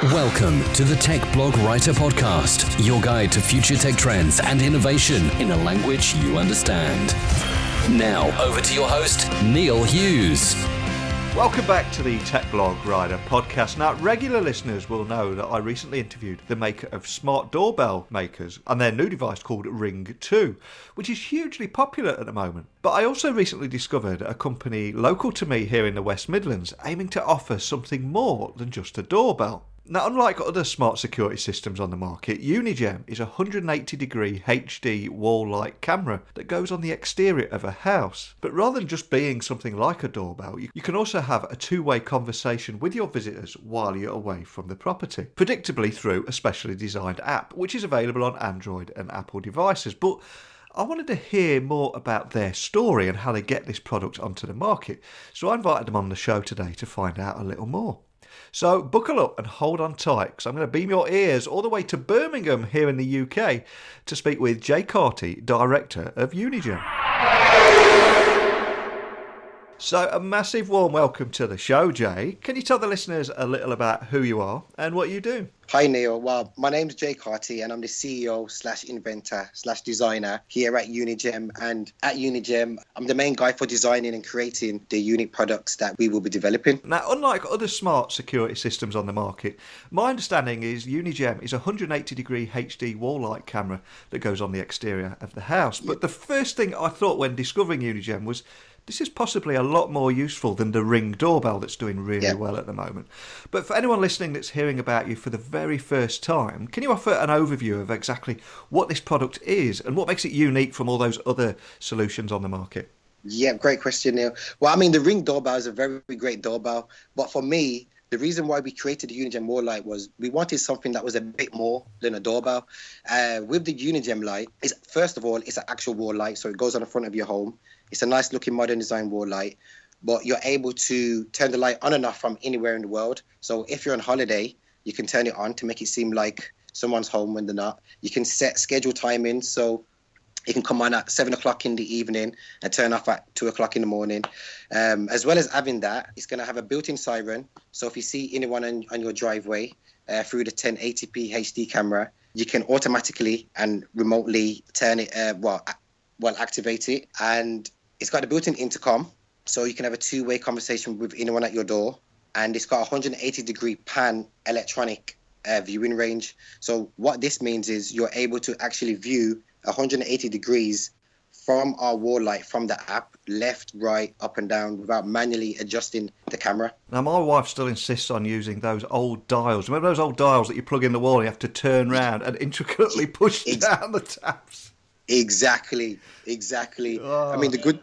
Welcome to the Tech Blog Writer Podcast, your guide to future tech trends and innovation in a language you understand. Now, over to your host, Neil Hughes. Welcome back to the Tech Blog Writer Podcast. Now, regular listeners will know that I recently interviewed the maker of smart doorbell makers and their new device called Ring 2, which is hugely popular at the moment. But I also recently discovered a company local to me here in the West Midlands aiming to offer something more than just a doorbell. Now, unlike other smart security systems on the market, Unijem is a 180-degree HD wall light camera that goes on the exterior of a house. But rather than just being something like a doorbell, you can also have a two-way conversation with your visitors while you're away from the property, predictably through a specially designed app, which is available on Android and Apple devices. But I wanted to hear more about their story and how they get this product onto the market, so I invited them on the show today to find out a little more. So buckle up and hold on tight, because I'm going to beam your ears all the way to Birmingham here in the UK to speak with Carty, Director of Unijem. So a massive warm welcome to the show, Jay. Can you tell the listeners a little about who you are and what you do? Hi Neil, well my name's Carty and I'm the CEO/inventor/designer here at Unijem, and at Unijem I'm the main guy for designing and creating the unique products that we will be developing. Now, unlike other smart security systems on the market, my understanding is Unijem is a 180-degree HD wall light camera that goes on the exterior of the house. But the first thing I thought when discovering Unijem was this is possibly a lot more useful than the Ring doorbell that's doing really well at the moment. But for anyone listening that's hearing about you for the very first time, can you offer an overview of exactly what this product is and what makes it unique from all those other solutions on the market? Yeah, great question, Neil. Well, I mean, the Ring doorbell is a very great doorbell. But for me, the reason why we created the Unijem wall light was we wanted something that was a bit more than a doorbell. With the Unijem light, first of all, it's an actual wall light, so it goes on the front of your home. It's a nice looking modern design wall light, but you're able to turn the light on and off from anywhere in the world. So if you're on holiday, you can turn it on to make it seem like someone's home when they're not. You can set schedule timing, so it can come on at 7 o'clock in the evening and turn off at 2 o'clock in the morning. As well as having that, it's going to have a built-in siren. So if you see anyone on your driveway through the 1080p HD camera, you can automatically and remotely turn it, activate it. And it's got a built-in intercom, so you can have a two-way conversation with anyone at your door. And it's got a 180-degree pan electronic viewing range. So what this means is you're able to actually view 180 degrees from our wall light, from the app, left, right, up and down, without manually adjusting the camera. Now, my wife still insists on using those old dials. Remember those old dials that you plug in the wall and you have to turn round and intricately push down the taps? Exactly. Oh. I mean, the good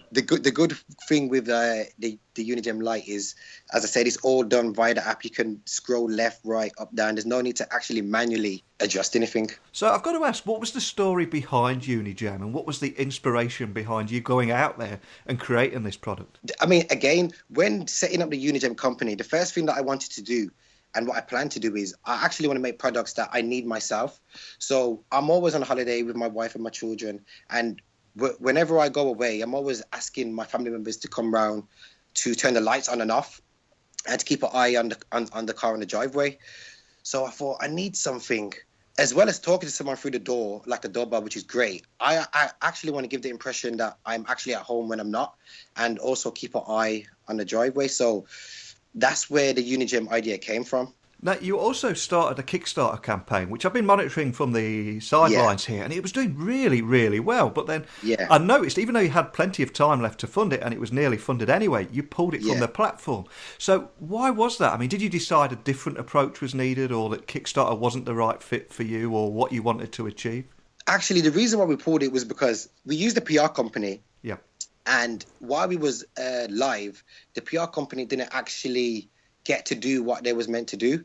thing with the Unijem light is, as I said, it's all done via the app. You can scroll left, right, up, down. There's no need to actually manually adjust anything. So I've got to ask, what was the story behind Unijem and what was the inspiration behind you going out there and creating this product? I mean, again, when setting up the Unijem company, the first thing that I wanted to do and what I plan to do is I actually want to make products that I need myself. So I'm always on holiday with my wife and my children. And whenever I go away, I'm always asking my family members to come round to turn the lights on and off and to keep an eye on the car in the driveway. So I thought I need something, as well as talking to someone through the door, like the doorbell, which is great. I actually want to give the impression that I'm actually at home when I'm not, and also keep an eye on the driveway. So that's where the Unijem idea came from. Now, you also started a Kickstarter campaign, which I've been monitoring from the sidelines here, and it was doing really, really well. But then I noticed, even though you had plenty of time left to fund it, and it was nearly funded anyway, you pulled it from the platform. So why was that? I mean, did you decide a different approach was needed, or that Kickstarter wasn't the right fit for you, or what you wanted to achieve? Actually, the reason why we pulled it was because we used a PR company. Yeah. And while we was live, the PR company didn't actually get to do what they was meant to do.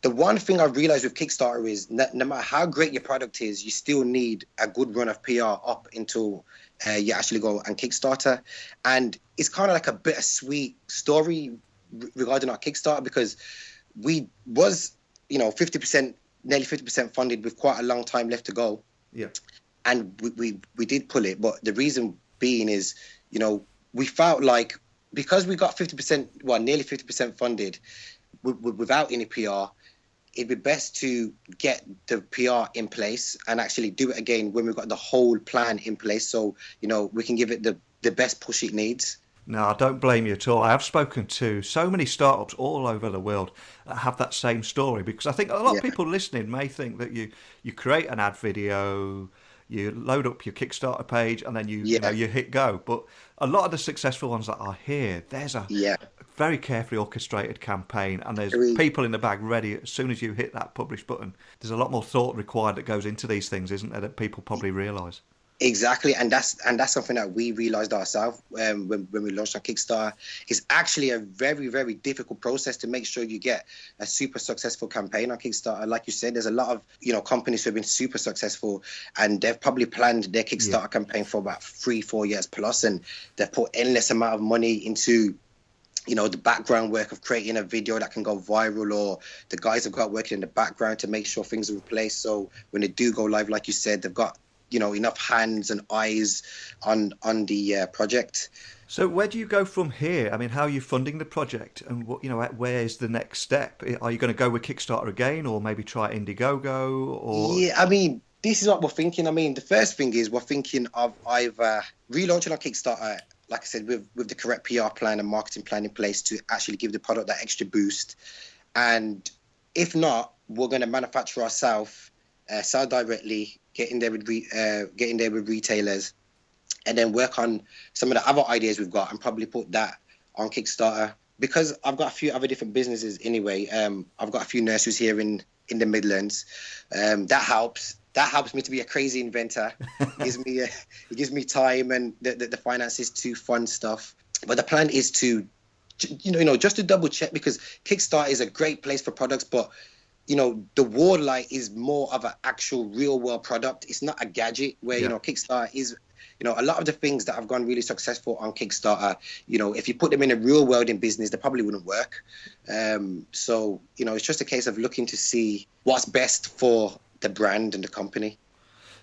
The one thing I realized with Kickstarter is no matter how great your product is, you still need a good run of PR up until you actually go and Kickstarter. And it's kind of like a bittersweet story regarding our Kickstarter, because we was, nearly 50% funded with quite a long time left to go. Yeah. And we did pull it, but the reason being is, we felt like because we got 50%, nearly 50% funded without any PR, it'd be best to get the PR in place and actually do it again when we've got the whole plan in place, so we can give it the best push it needs. No, I don't blame you at all. I have spoken to so many startups all over the world that have that same story, because I think a lot of people listening may think that you create an ad video, you load up your Kickstarter page, and then you hit go. But a lot of the successful ones that I hear, there's a very carefully orchestrated campaign, and there's people in the bag ready as soon as you hit that publish button. There's a lot more thought required that goes into these things, isn't there, that people probably realise? Exactly, and that's something that we realised ourselves when we launched our Kickstarter. It's actually a very, very difficult process to make sure you get a super successful campaign on Kickstarter. Like you said, there's a lot of companies who have been super successful, and they've probably planned their Kickstarter campaign for about 3-4 years plus, and they've put endless amount of money into the background work of creating a video that can go viral, or the guys have got working in the background to make sure things are in place. So when they do go live, like you said, they've got enough hands and eyes on the project. So where do you go from here? I mean, how are you funding the project, and where's the next step? Are you going to go with Kickstarter again, or maybe try Indiegogo? Or I mean, this is what we're thinking. I mean, the first thing is we're thinking of either relaunching our Kickstarter, like I said, with the correct PR plan and marketing plan in place to actually give the product that extra boost, and if not, we're going to manufacture ourselves, sell directly, get in there with retailers, and then work on some of the other ideas we've got and probably put that on Kickstarter. Because I've got a few other different businesses anyway. I've got a few nurseries here in the Midlands. That helps me to be a crazy inventor. It gives me time and the finances to fund stuff. But the plan is to, just to double check, because Kickstarter is a great place for products, but the wall light is more of an actual real world product. It's not a gadget where, Kickstarter is, a lot of the things that have gone really successful on Kickstarter, if you put them in a real world in business, they probably wouldn't work. So, it's just a case of looking to see what's best for the brand and the company.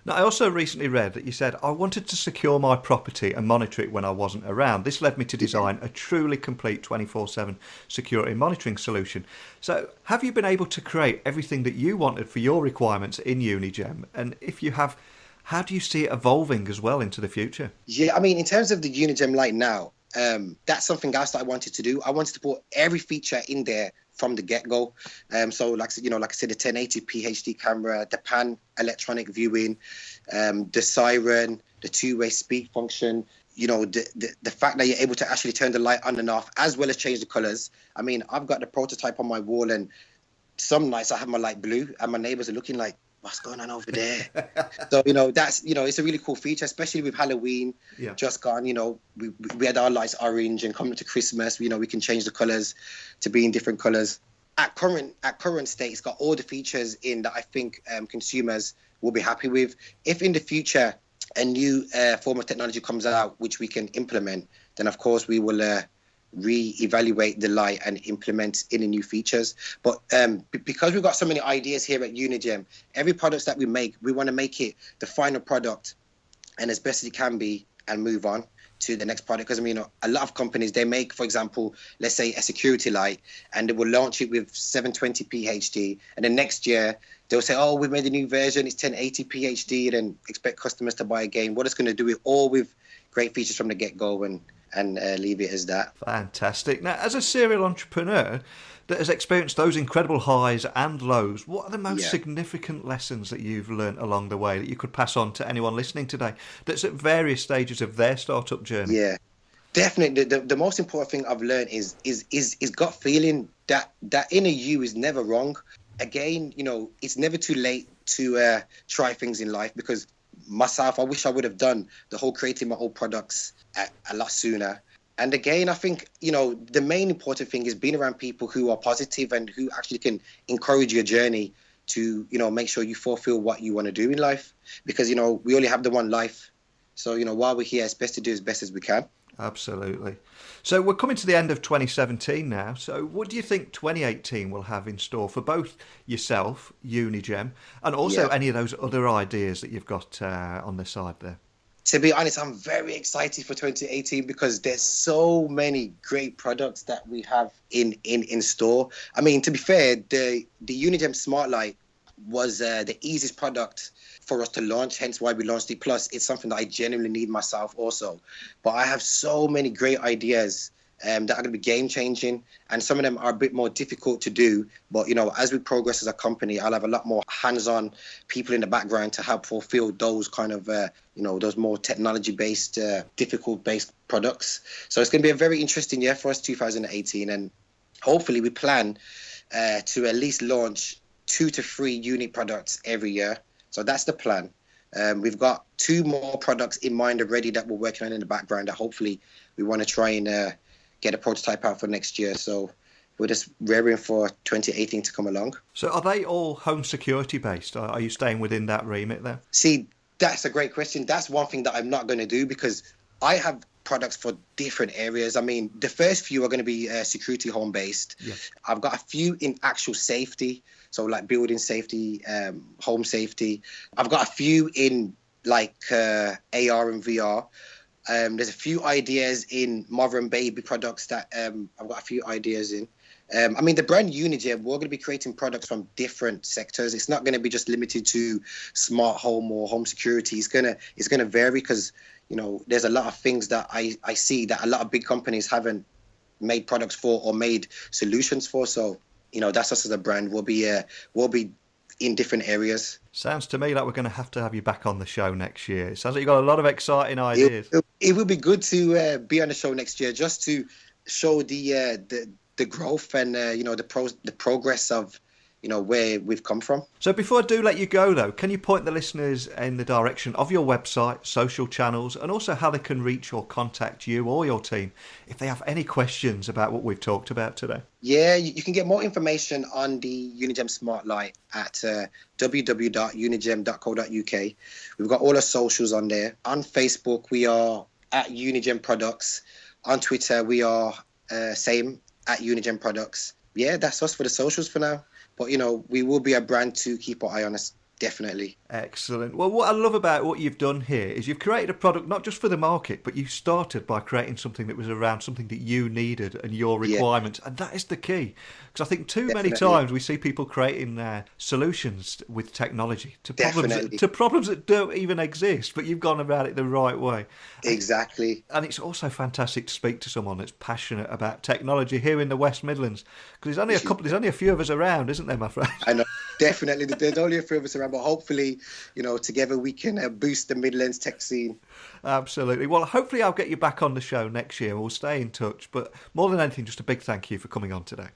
Now, I also recently read that you said, I wanted to secure my property and monitor it when I wasn't around. This led me to design a truly complete 24/7 security monitoring solution. So have you been able to create everything that you wanted for your requirements in Unijem? And if you have, how do you see it evolving as well into the future? Yeah, I mean, in terms of the Unijem Light now, that's something else that I wanted to do. I wanted to put every feature in there from the get-go. So like I said, the 1080p HD camera, the pan electronic viewing, the siren, the two-way speak function, the fact that you're able to actually turn the light on and off, as well as change the colors. I mean, I've got the prototype on my wall, and some nights I have my light blue and my neighbors are looking like, what's going on over there? So, that's, it's a really cool feature, especially with Halloween just gone. We had our lights orange, and coming to Christmas, we can change the colors to be in different colors. At current state, it's got all the features in that I think consumers will be happy with. If in the future a new form of technology comes out which we can implement, then of course we will re-evaluate the light and implement any new features. But because we've got so many ideas here at Unijem, every product that we make, we want to make it the final product and as best as it can be, and move on to the next product. Because a lot of companies, they make, for example, let's say a security light, and they will launch it with 720p HD, and then next year they'll say, oh, we've made a new version, it's 1080p HD, and then expect customers to buy again. We're just going to do it all with great features from the get-go and leave it as that. Fantastic. Now, as a serial entrepreneur that has experienced those incredible highs and lows, what are the most significant lessons that you've learned along the way that you could pass on to anyone listening today that's at various stages of their startup journey? Yeah, definitely. The most important thing I've learned is gut feeling that inner you is never wrong. Again, it's never too late to try things in life, because myself, I wish I would have done the whole creating my own products a lot sooner. And again, I think, the main important thing is being around people who are positive and who actually can encourage your journey to, make sure you fulfill what you want to do in life. Because, we only have the one life. So, while we're here, it's best to do as best as we can. Absolutely. So we're coming to the end of 2017 now. So what do you think 2018 will have in store for both yourself, Unijem, and also any of those other ideas that you've got on the side there? To be honest, I'm very excited for 2018 because there's so many great products that we have in store. I mean, to be fair, the Unijem Smart Light was the easiest product for us to launch, hence why we launched it. Plus, it's something that I genuinely need myself also. But I have so many great ideas that are going to be game-changing, and some of them are a bit more difficult to do. But, as we progress as a company, I'll have a lot more hands-on people in the background to help fulfill those kind of, those more technology-based, difficult-based products. So it's going to be a very interesting year for us, 2018, and hopefully we plan to at least launch 2 to 3 unique products every year. So that's the plan. We've got 2 more products in mind already that we're working on in the background that hopefully we want to try and get a prototype out for next year. So we're just raring for 2018 to come along. So are they all home security based? Are you staying within that remit there? See, that's a great question. That's one thing that I'm not going to do because I have products for different areas. I mean, the first few are going to be security home based. Yeah. I've got a few in actual safety. So like building safety, home safety. I've got a few in like AR and VR. There's a few ideas in mother and baby products that I've got a few ideas in. I mean, the brand Unijem, we're going to be creating products from different sectors. It's not going to be just limited to smart home or home security. It's gonna vary because, there's a lot of things that I see that a lot of big companies haven't made products for or made solutions for. So, that's us as a brand. We'll be in different areas. Sounds to me like we're going to have you back on the show next year. It sounds like you've got a lot of exciting ideas. It will be good to be on the show next year just to show the growth and the progress of where we've come from. So before I do let you go though, can you point the listeners in the direction of your website, social channels, and also how they can reach or contact you or your team if they have any questions about what we've talked about today? Yeah, you can get more information on the Unijem Smart Light at www.unijem.co.uk. We've got all our socials on there. On Facebook, we are at Unijem Products. On Twitter, we are same at Unijem Products. Yeah, that's us for the socials for now. But, we will be a brand to keep our eye on us, definitely. Excellent. Well, what I love about what you've done here is you've created a product not just for the market, but you started by creating something that was around something that you needed and your requirements. Yeah. And that is the key. Because I think many times we see people creating solutions with technology to problems that don't even exist, but you've gone about it the right way. Exactly. And it's also fantastic to speak to someone that's passionate about technology here in the West Midlands. Because there's only a few of us around, isn't there, my friend? I know. Definitely. There's only a few of us around, but hopefully, together we can boost the Midlands tech scene. Absolutely. Well, hopefully I'll get you back on the show next year. We'll stay in touch. But more than anything, just a big thank you for coming on today.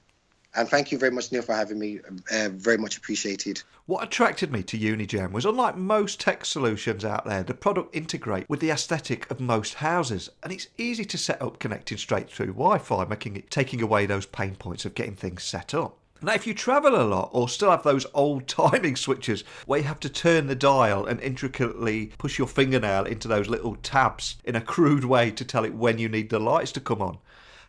And thank you very much, Neil, for having me. Very much appreciated. What attracted me to Unijem was, unlike most tech solutions out there, the product integrates with the aesthetic of most houses, and it's easy to set up connecting straight through Wi-Fi, taking away those pain points of getting things set up. Now, if you travel a lot or still have those old timing switches where you have to turn the dial and intricately push your fingernail into those little tabs in a crude way to tell it when you need the lights to come on,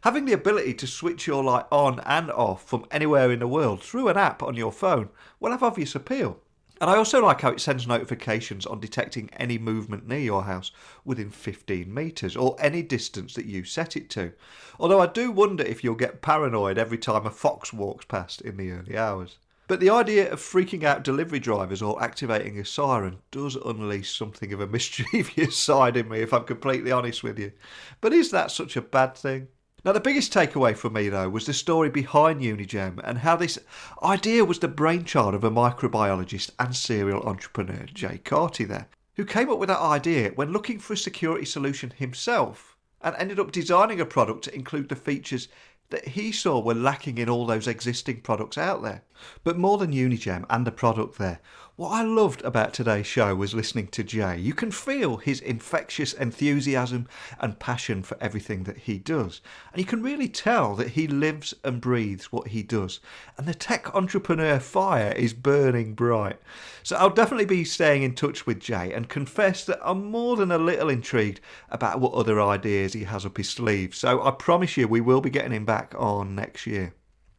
having the ability to switch your light on and off from anywhere in the world through an app on your phone will have obvious appeal. And I also like how it sends notifications on detecting any movement near your house within 15 metres or any distance that you set it to. Although I do wonder if you'll get paranoid every time a fox walks past in the early hours. But the idea of freaking out delivery drivers or activating a siren does unleash something of a mischievous side in me, if I'm completely honest with you. But is that such a bad thing? Now, the biggest takeaway for me, though, was the story behind Unijem and how this idea was the brainchild of a microbiologist and serial entrepreneur, Carty there, who came up with that idea when looking for a security solution himself and ended up designing a product to include the features that he saw were lacking in all those existing products out there. But more than Unijem and the product there, what I loved about today's show was listening to Jay. You can feel his infectious enthusiasm and passion for everything that he does. And you can really tell that he lives and breathes what he does. And the tech entrepreneur fire is burning bright. So I'll definitely be staying in touch with Jay and confess that I'm more than a little intrigued about what other ideas he has up his sleeve. So I promise you we will be getting him back on next year.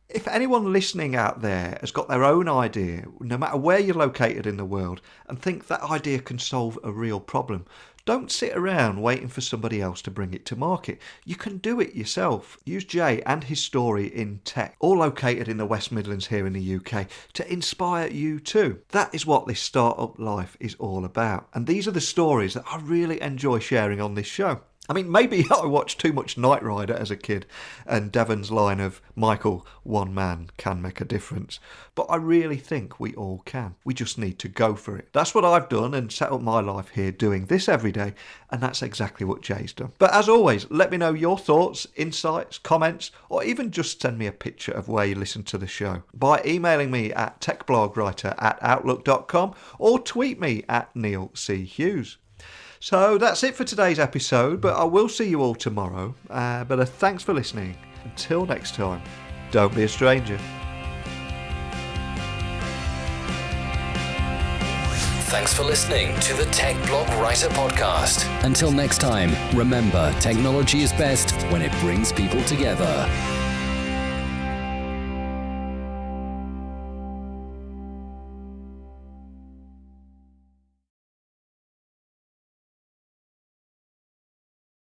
If anyone listening out there has got their own idea, no matter where you're located in the world, and think that idea can solve a real problem, Don't sit around waiting for somebody else to bring it to market. You can do it yourself. Use Jay and his story in tech, all located in the West Midlands here in the UK, to inspire you too. That is what this startup life is all about. And these are the stories that I really enjoy sharing on this show. I mean, maybe I watched too much Knight Rider as a kid and Devon's line of, Michael, one man can make a difference. But I really think we all can. We just need to go for it. That's what I've done and set up my life here doing this every day. And that's exactly what Jay's done. But as always, let me know your thoughts, insights, comments, or even just send me a picture of where you listen to the show by emailing me at techblogwriter@outlook.com or tweet me at Neil C. Hughes. So that's it for today's episode, but I will see you all tomorrow. But thanks for listening. Until next time, don't be a stranger. Thanks for listening to the Tech Blog Writer Podcast. Until next time, remember, technology is best when it brings people together.